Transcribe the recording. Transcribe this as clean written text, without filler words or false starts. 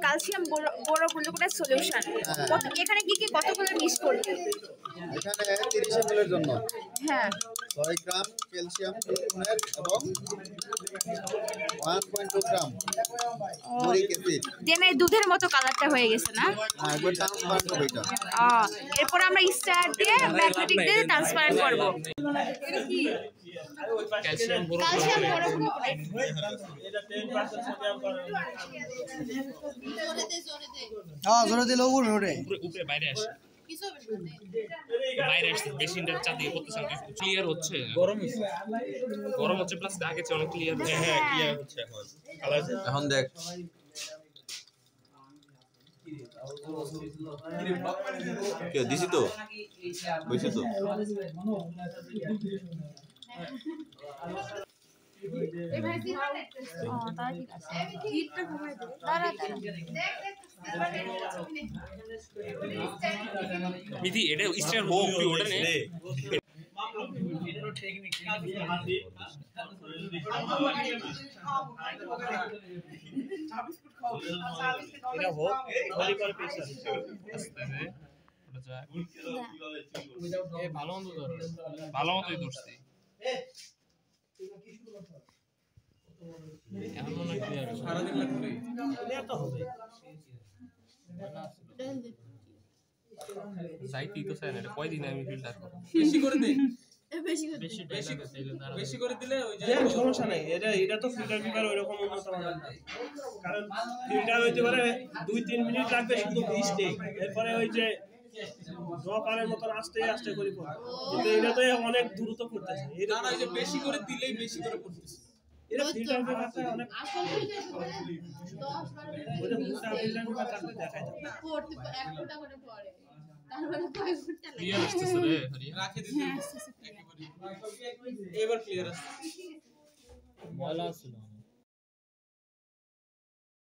Calcium বোরো gluconate solution. এখানে কি কি কতগুলো মিক্স করবে? এখানে 30 ml এর জন্য হ্যাঁ 6 গ্রাম ক্যালসিয়াম গ্লুকোনেট এবং 1.2 গ্রাম বরিক অ্যাসিড। দেন এই দুধের মতো কালারটা হয়ে গেছে না? হ্যাঁ একবার ট্রান্সপারেন্ট হবে এটা। এরপর আমরা স্টার দিয়ে ম্যাগনেটিক দিয়ে ট্রান্সপারেন্ট করব। এটা কি ক্যালসিয়াম বোরো গ্লুকোনেট। এটা 10% সোডিয়াম করে। হ্যাঁ জোরে দিলে উপরে ওঠে, উপরে বাইরে আসে, বাইরে আসছে মেশিনটা চাপ দিয়ে করতেছে ক্লিয়ার হচ্ছে, গরম হচ্ছে প্লাস আগে চেয়ে অনেক ক্লিয়ার। হ্যাঁ ক্লিয়ার হচ্ছে এখন কালার। এখন দেখ কে দিছি তো বুঝছি তো মিথি এটা স্টার হোক তুই ওটা নে। এটা হোক খালি করে পেছাস আস্তে আস্তে ওটা যা এ ভালো মতো ধর, ভালো মতোই ধরছি এখন মনে ক্লিয়ার সারা দিন লাগবে ক্লিয়ার তো হবে। যাইতেই তো চাই না, এটা কয়দিন আমি ফিল্টার করব। বেশি করে দে, বেশি করে দিলে ওই যে সমস্যা নাই। এটা তো ফিল্টার ওইরকম উন্নত মানের না, কারণ ফিল্টার হইতে পারে 2-3 মিনিট লাগবে শুধু ভিজতে, এরপরে ওই যে ড্রপারের মতন আস্তে আস্তে করে পড়ে, কিন্তু এটা তো অনেক দ্রুত করতেছে। এটা না ওই যে বেশি করে দিলেই বেশি করে পড়তেছে। এটা ফিল্টার ব্যাপারটা অনেক ওটা মোটা ফিল্টার ব্যাপারটা দেখায় না পড়তে এক ফোঁটা করে পড়ে, তারপরে কয় ঘন্টা লাগে ক্লিয়ার আসছে রে হরিয়া রাখে দিতে একেবারে এবার ক্লিয়ার আসছে ভালো আছে।